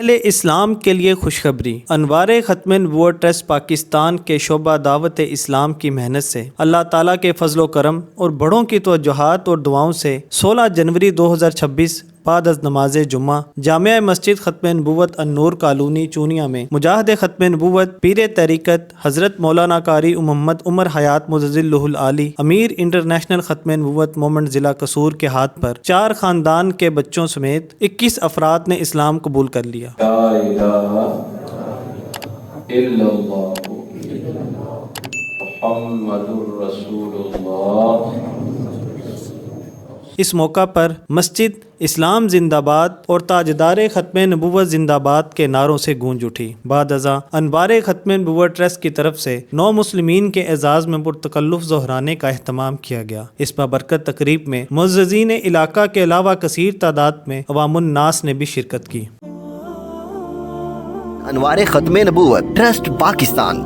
اہل اسلام کے لیے خوشخبری۔ انوار ختم نبوت ٹرسٹ پاکستان کے شعبہ دعوت اسلام کی محنت سے اللہ تعالیٰ کے فضل و کرم اور بڑوں کی توجہات اور دعاؤں سے 16 جنوری 2026 بعد از نماز جمعہ جامع مسجد ختم نبوت النور کالونی چونیا میں مجاہد ختم نبوت پیر طریقت حضرت مولانا قاری محمد عمر حیات مجدد العالی امیر انٹرنیشنل ختم نبوت مومنٹ ضلع قصور کے ہاتھ پر 4 خاندان کے بچوں سمیت 21 افراد نے اسلام قبول کر لیا۔ لا الہ الا اللہ محمد رسول اللہ۔ اس موقع پر مسجد اسلام زندہ باد اور تاجدار ختم نبوت زندہ باد کے نعروں سے گونج اٹھی۔ بعد ازاں انوار ختم نبوت ٹرسٹ کی طرف سے نو مسلمین کے اعزاز میں پرتکلف ظہرانے کا اہتمام کیا گیا۔ اس بابرکت تقریب میں معززین علاقہ کے علاوہ کثیر تعداد میں عوام الناس نے بھی شرکت کی۔ انوار ختم نبوت ٹرسٹ پاکستان